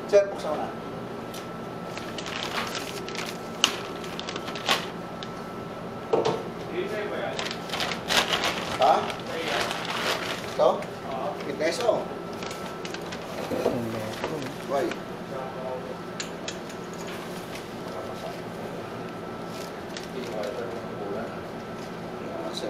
Sir, buksan mo na. Ha? Ito? Peso. Why? Sir.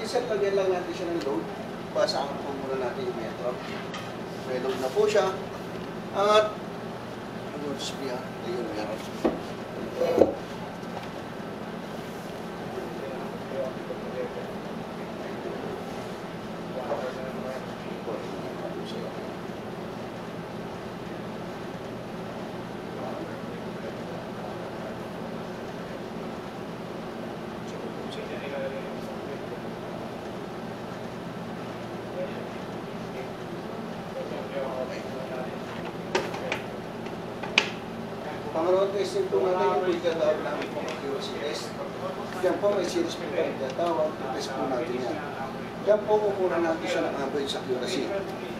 Sir, lagyan lang natin siya ng load. Basahan po muna natin yung metro. May load na po siya. At, ayun, meron. Pangalawa testing po natin yung pagkatawag namin po ang accuracy test. Diyan po may series po tayo pagkatawag, test po natin yan. Diyan po kukunan natin siya ng average accuracy.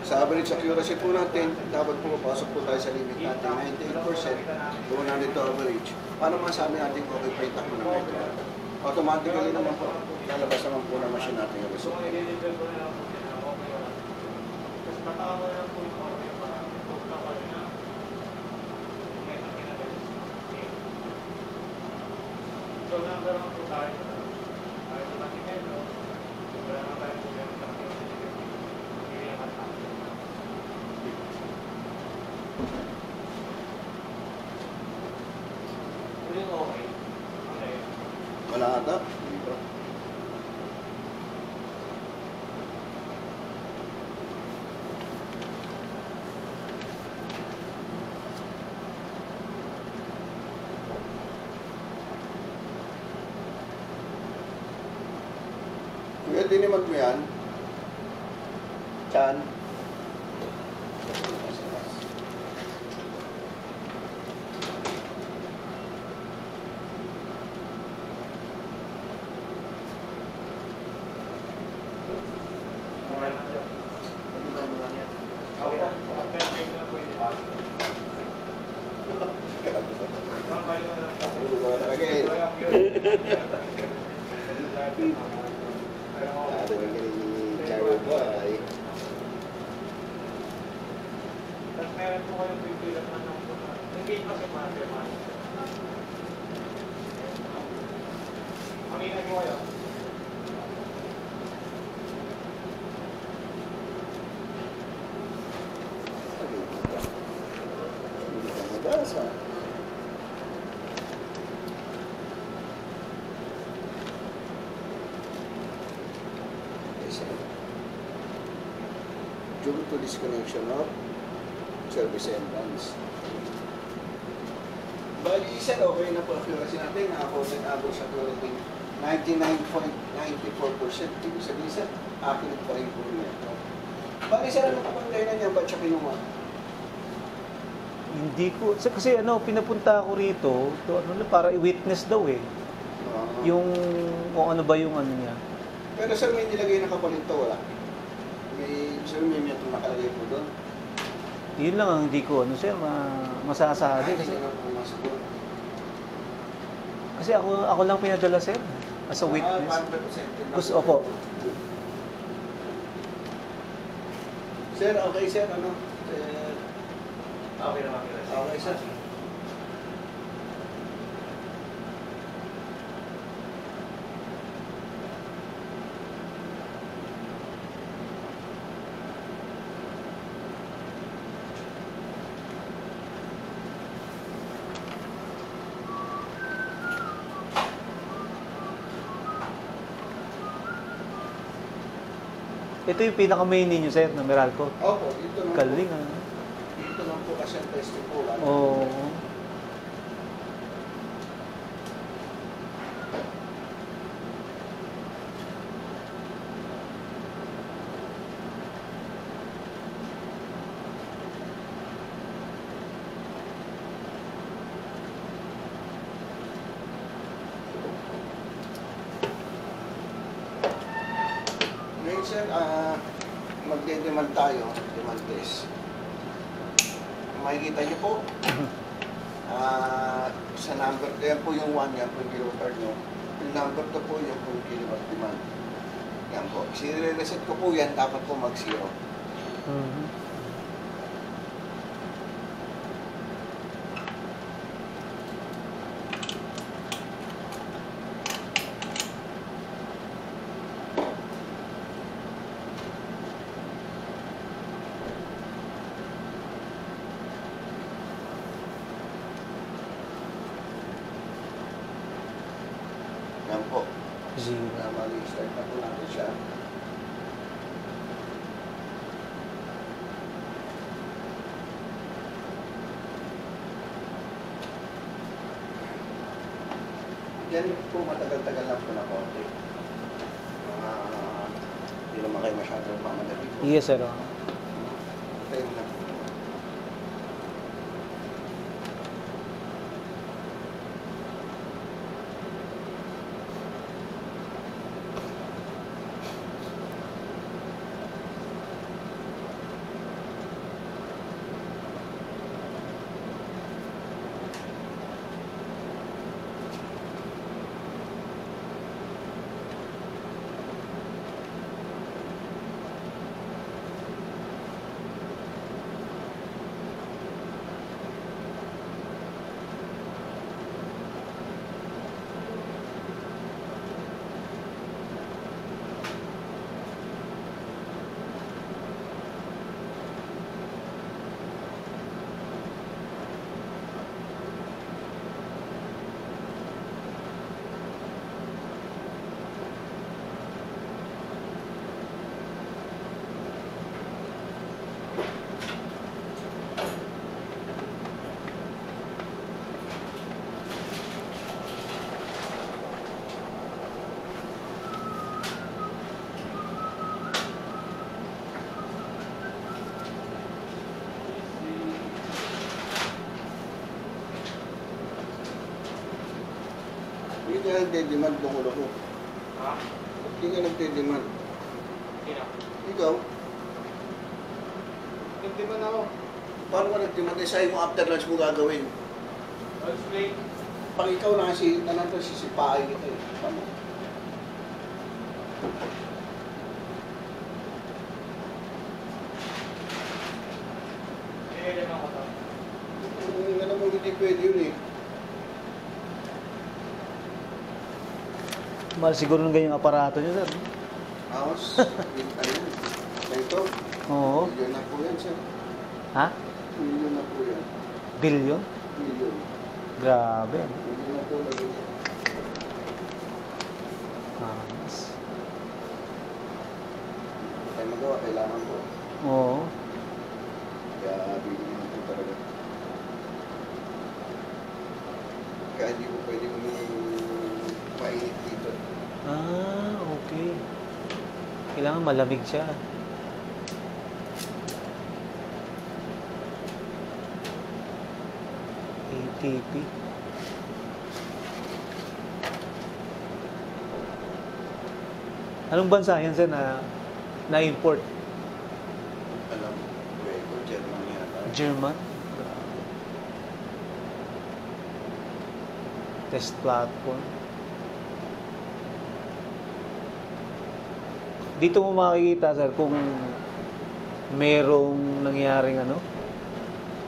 Sa average accuracy po natin, dapat po papasok po tayo sa limit natin, 98%, doon natin ito average. Para masabi natin kung okay pa itak mo ng metro. Automatically naman po, lalabas naman po na machine natin yung result. So, number one po tayo. Tayo sa Matinelo. Wala na tayo po yung okay. Wala ata. Dito. Kaya diniman mo yan. Chan. Meron po kayong bibilang ng engage pa si Mother. Aminag mo kayo. Due to disconnection of service entrance. Bali, isa okay na po accuracy natin. Nakakonect sa accuracy 99.94%. Ibig sabihin sa accurate pa rin po ito. Bali, isa na nakapagday na niya, ba't siya kinuha? Hindi ko, kasi ano, pinapunta ako rito, to, ano, para i-witness daw eh. Yung, kung ano ba yung ano niya. Pero sir, may nilagay na kapalit to, wala? may metro nakalagay po doon. Yun lang ang hindi ko, ano sir, masasabi. Hindi Kasi, ko na po masagot. kasi ako lang pinadala sir, as a witness. Paano represented na Gusto po? ako. Sir, okay sir, ano? Sir, Okay naman. okay sir. Ito yung pinaka-main ninyo sir, na Meralco. Opo, dito lang Galing po. ah. Dito lang po kasi ang testing po. Ano? Oo. Ngayon sir, magde-demand tayo, demand test. Makikita niyo po, sa number, yan po yung 1, yan po yung kilowatt nyo. Yung number 2 po, yan po yung kilowatt demand. Yan po, sire-reset ko po yan, dapat po mag-0. Mhm. Yan po. Zero. Mag-start na po natin siya. Yan po matagal-tagal lang po na konti. Hindi naman kayo masyadong pamadali po. Yes sir. Oh. Tayo na po. Hindi ka nagde-demand ng ulo ko. Ha? Hindi ka nagde-demand. Sino? Ikaw, Nagdiman ako. paano ka nag-demand? Eh, sa'yo mo after lunch mo gagawin. I'll explain. Pag ikaw na kasi, nanandun sisipain kita eh. Paano? Pinili mo ko to. Alam mo, hindi pwede yun eh. Mahal siguro ng ganyang aparato nyo sir. House, ayun. Ito, Oo. milyon na po yan, sir. Ha? Milyon na po yan. Billion? Milyon. Grabe. Milyon na po lagi. Mas. Hindi tayo magawa, kailangan po. Oo. Kaya bibili na po talaga. Kaya hindi po pwede mainit dito. Ah, okay. Kailangan malamig siya. ATP. Anong bansa yan sir na import? German. Test platform. Dito mo makikita, sir, kung merong nangyaring ano,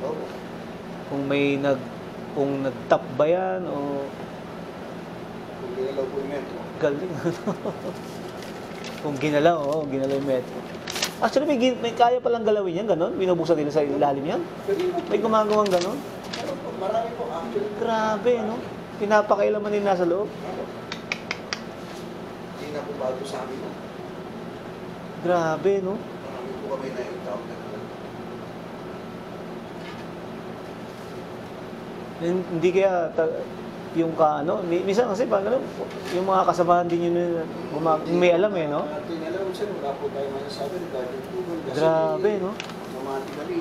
Oo. kung kung nag-top ba yan o Kung ginalaw po yung metro. galing ano. Kung ginalaw, ginalaw yung metro. Actually, may kaya palang galawin yan, gano'n? Binubuksan nila sa ilalim yan? Pwede mo po. May gumagawang gano'n? Ano po, marami po actually. Grabe, no? Pinapakailaman din nasa loob. Hindi na po bago sa amin. Grabe, no? Marami po kami na encounter. Hindi kaya yung minsan kasi pag ano, yung mga kasamahan din yun may alam eh, no? Hindi alam sir, wala po tayo masasabi regarding Google. Kasi Grabe, no? automatically,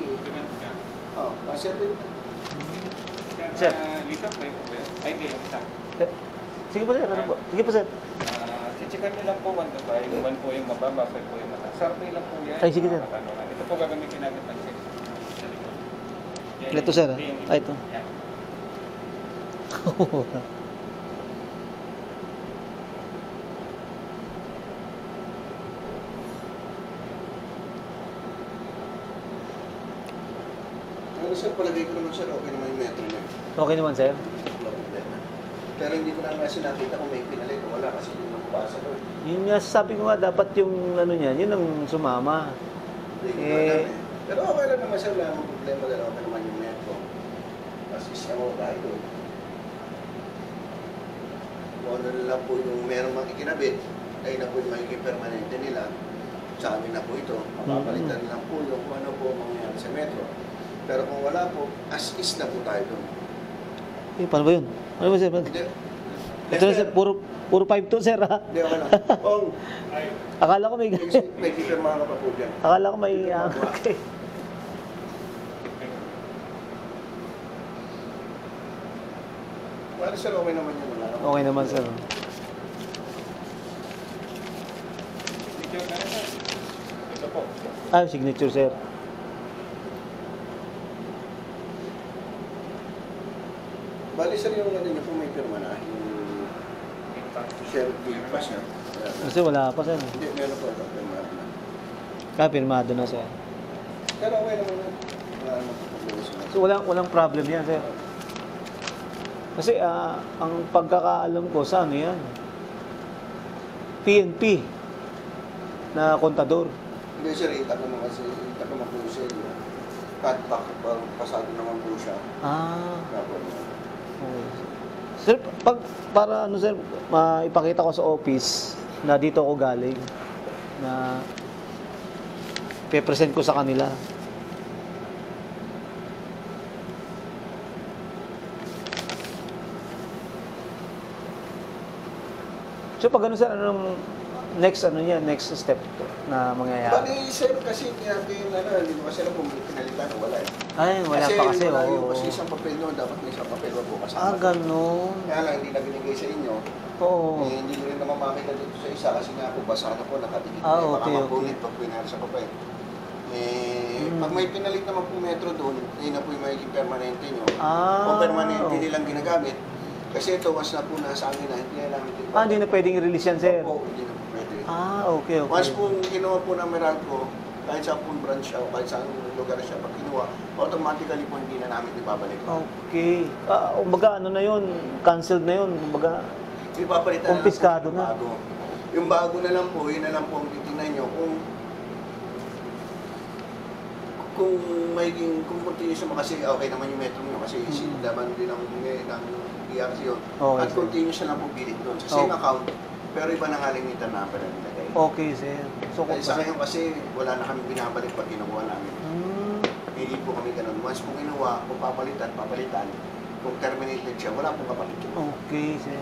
kasi din. Sir. Lito po yung po. Ay, hindi lang isa. Sige po, sir. Ano po? Sige po, sir. Chichikan nyo lang po 1 to 5. 1 po yung mababa, 5 po yung mataas. Survey lang po yan. Ay, sige, sir. Ito po gagamitin natin pang check. Ito, sir. Ay, ito. Yan. Ano sir, palagay ko naman sir, okay naman yung metro niya. Okay naman, sir. Wala problema. Pero hindi ko na kasi nakita kung may pinalit o wala kasi hindi nakabasa ko. Yun nga, sabi ko nga, dapat yung ano niyan, yun ang sumama. Hindi ko alam eh. Pero okay lang naman sir, wala namang problema dahil okay naman yung metro. Kasi siya mo tayo doon. Kung ano lang po yung meron mang ikinabit, ay na po yung magiging permanente nila. Sa amin na po ito, mapapalitan lang po yung kung ano po mangyayari sa metro. Pero kung wala po, as is na po tayo doon. Eh, paano ba yun? Ano ba, sir? Hindi. Ito na, sir. Puro 5-2, sir, ha? Hindi, okay lang. Ong, Akala ko may... may pipirma ka pa po dyan. Akala ko may... okay. Well, sir, okay naman yun. Wala naman. Okay naman, sir. Signature na rin. Ito po. Ah, signature, sir. Bali, sir, yung ano niyo po may pirma na. Yung share deal pa siya. Kasi wala pa, sir. Hindi, meron po ito. Pirma na. Pirmado na, sir. Pero okay naman yun. Wala naman po problema sa So, walang problem yan, sir. Kasi ang pagkakaalam ko sa ano yan, PNP na kontador. Hindi, sir, itak naman kasi, itak naman po siya. Cut back, parang pasado naman po siya. Tapos, Okay. Sir, para ano, sir, maipakita ko sa office na dito ako galing, na pe-present ko sa kanila. So pag ano, sir, anong next step na mangyayari? bali, sir, kasi tinatin, hindi ko kasi alam kung pinalitan o wala eh. Ay, wala pa kasi. Wala yung Oo. kasi isang papel nyo, dapat may isang papel wag po kasama. Ganun. Kaya lang, hindi na binigay sa inyo. Oo. Eh, hindi ko rin naman makita dito sa isa kasi nga po basa na po, nakatikit Ah, na eh, baka okay, mapunit pag pinahal sa papel. Pag may pinalit naman po metro doon, yun na po yung magiging permanente nyo. O permanente nilang ginagamit. Kasi ito, once na po nasa amin na, hindi na namin din. Hindi na pwedeng i-release yan, sir. Opo, hindi na po pwede. Okay. Once po kinuha po ng Meralco, kahit saan po branch siya o kahit saan lugar siya, pag kinuha, automatically po hindi na namin ibabalik. Okay. Kumbaga, ano na yun? Canceled na yun. Kumbaga, Ipapalitan kumpiskado na lang na. po yung bago. Yung bago na lang po, yun na lang po ang titingnan nyo kung continuous naman kasi okay naman yung metro nyo kasi laman din ng ERC yun. Okay, At sir. continuous na lang po bilit doon sa same account, pero iba na nga limitan number ang nilagay. Okay, sir. So, Kasi sa ngayon kasi wala na kami binabalik pag kinukuha namin. Hindi po kami ganun. Once kung kinuha, kung papalitan. Kung terminated siya, wala pong kapalit. Okay, sir.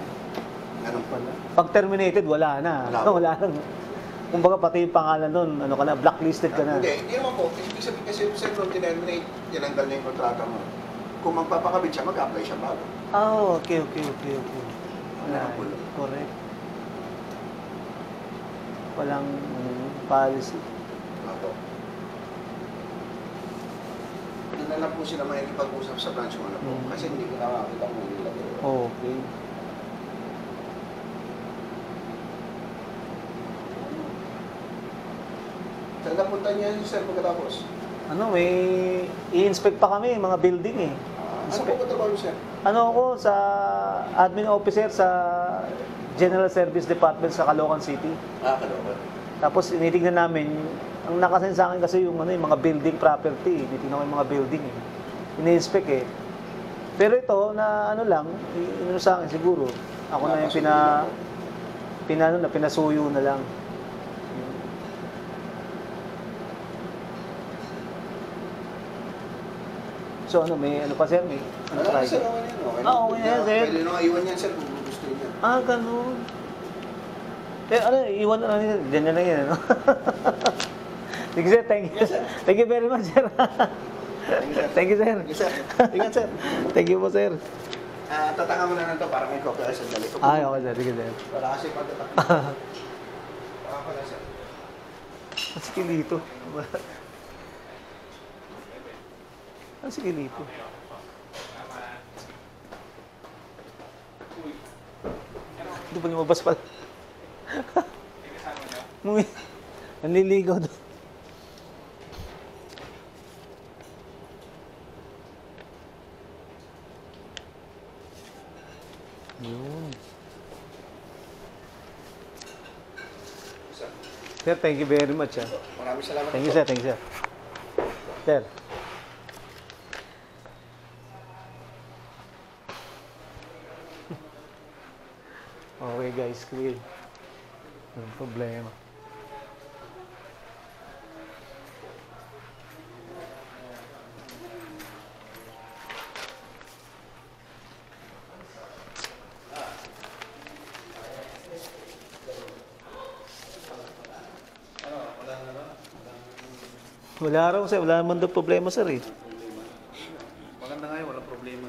Ganun pala. Pag terminated, wala na. Wala. Wala nang. Kumbaga, pati yung pangalan nun, ano ka na, blacklisted ka na. Hindi naman po. Ibig sabihin kasi sir, nung terminate, tinanggal na yung kontrata mo. Kung magpapakabit siya, mag-apply siya bago. Okay. Wala po. Correct. Walang policy. Ako. na lang po sila makikipag-usap sa branch mo na po. Kasi hindi ko nakakita kung ano nila. Okay. Saan napunta niya yung sir pagkatapos? Ano, may i-inspect pa kami, mga building eh. Ano po trabaho sir? Ano ako, sa admin officer sa General Service Department sa Caloocan City. Kaloocan. Tapos initignan namin, ang nakasin sa akin kasi yung, ano, yung mga building property, initignan ko yung mga building eh. Ini-inspect eh. Pero ito, na ano lang, ano sa akin siguro, ako na yung pinasuyo na lang. So ano, may ano pa sir? May ano Ano try? sir, okay na yun. Okay na yan, sir. Pwede nung iwan yan sir kung gusto niya. Ganun. Eh, ano, iwan na lang yun. Diyan na lang yan, ano? Sige sir, thank you. Thank you very much, sir. Thank you, sir. Thank you sir. Ingat sir. Thank you po, sir. Tataka mo na lang to para may copy sa dali. Ay, okay, sir. Sige, sir. Wala kasi pagtataka. Baka pala sir. Ang sikilito. Ang sikilito. Ito pa lumabas pala. Nanliligaw doon. Yun. Sir, thank you very much. Maraming salamat. Thank you, sir. Thank you, sir. Sir. Okay, guys. Clear. Walang problema. Wala raw, sir. Wala naman daw problema, sir, eh. Maganda nga yun, walang problema.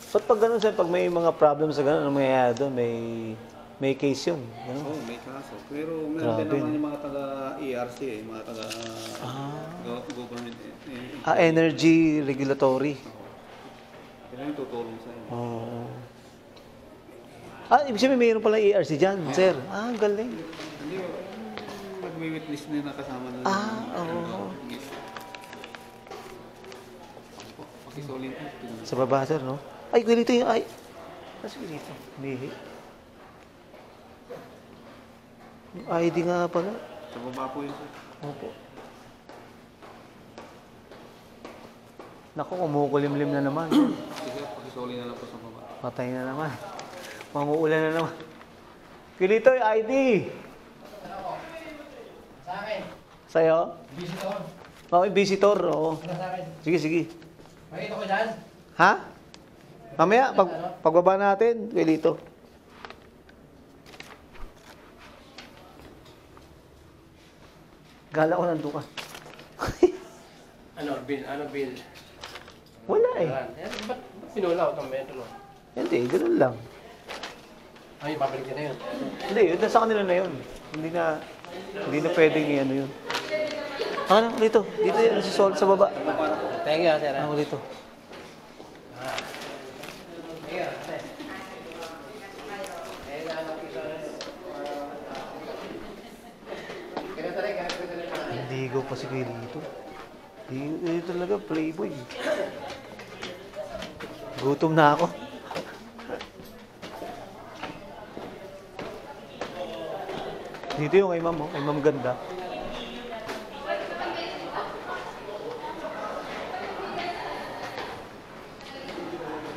Ba't pag gano'n, sir, pag may mga problems sa gano'n, ano mangyayari doon? May case yun. Gano'n? Oo, may kaso. Pero meron din Grabe. naman yung mga taga-ERC mga taga government. Energy regulatory. Kaya yung tutulong sa inyo. Oo. Ibig sabihin, mayroon pala ERC dyan, sir. Ang galing. Hindi, nag-witness na nakasama na. Oo. Pakisolin po. Sa baba, sir, no? Ay, ganito yung ay. Kasi ganito. Lihi. Yung ID nga pala. Sa baba po yun, sir. Opo. Naku, kumukulimlim na naman. Sige, pakisolin na lang po sa baba. Patay na naman. Mamuulan na naman. Ganito yung ID. Sa akin. Sa'yo? Visitor. Okay, visitor. Oo. Sa akin. Sige, sige. Makita ko dyan. Ha? Mamaya, pagbaba natin, Wilito. Gala ko nandun ka. Ano, bill? Ano, bill? Wala eh. Ba't pinulaw itong metro? Hindi, ganun lang. Ay, babalik niya na yun. Hindi, yun sa kanila na yun. Hindi na pwedeng i-ano yun. Ano, dito. Dito yan, si Sol sa baba. Thank you, sir. Ako dito. Hindi ko pa si dito. Hindi talaga, playboy. Gutom na ako. Dito yung kay ma'am, oh. Kay ma'am ganda.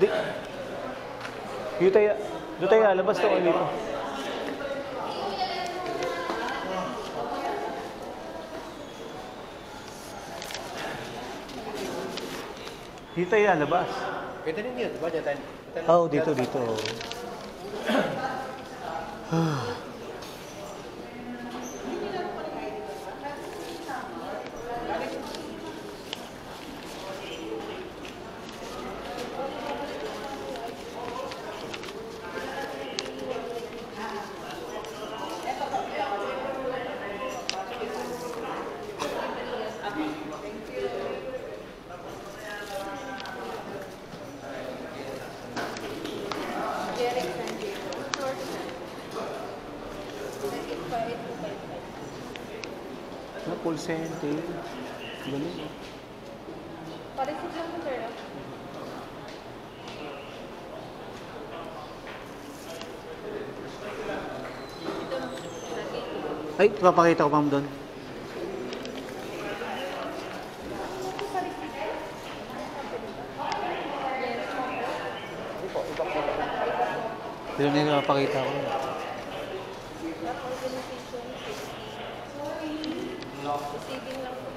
Di. Dito tayo lalabas to ulit. Dito tayo lalabas. Pwede rin yun, diba? Oh, dito. Na call center. Galing. Paresit lang po, sir. Ay, papakita ko ma'am doon. Pero hindi na mapakita ko. Receiving lang po.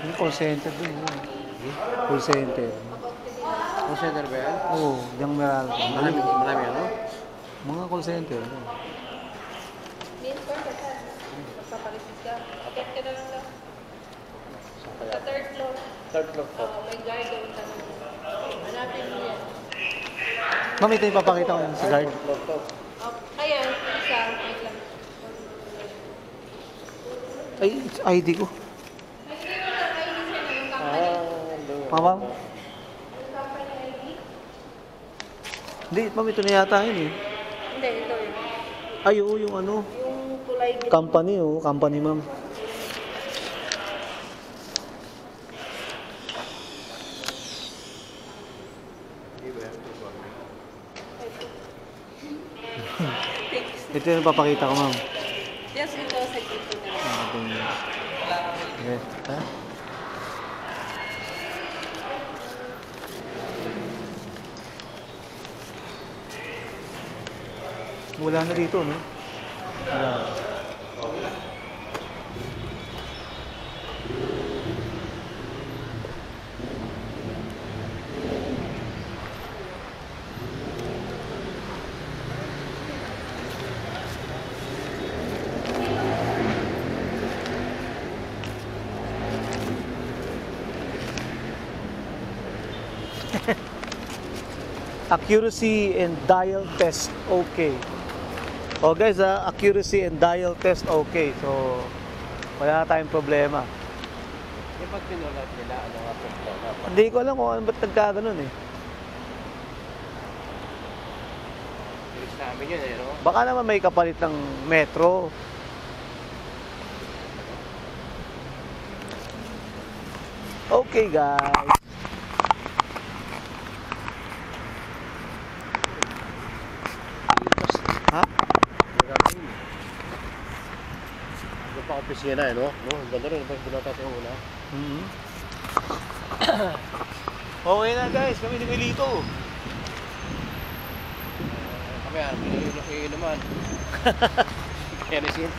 Yung call center doon. Call center. Call center ba yan? Oo, yung Meralco. Marami ano? Mga call center. Main floor ka, sir. Magpaparesit ka. Akit ka na lang lang. Sa third floor. Third floor po. May guard doon sa hanapin mo yan. Ma'am, ito yung papakita ko sa guard. Floor to. Kaya, isa, wait lang. Ay, it's ID ko. Ay, hindi mo lang ID siya ng company. Ma'am? Hindi, ma'am, ito na yata yun eh. Hindi, ito yun. Ay, oo, yung ano. Yung kulay green. Company, oh. Company, ma'am. Ito yung papakita ko, ma'am. Yes, ito sa dito na lang. Ito yung... Okay. Ha? Wala na dito, no? Wala. Accuracy and dial test, okay. Oh guys, accuracy and dial test, okay. So, wala na tayong problema. Yung pag pinulat nila, ano nga po? Hindi ko alam kung ano ba't nagkaganon eh. Bilis namin yun eh, no? Baka naman may kapalit ng metro. Okay guys. Ha? Yung pa opisina eh, no? No, ang ganda rin. Pag pinulat yung una. Mhm. Okay na guys, kami ni Milito. Kami yan, inuman. Kaya na siya yung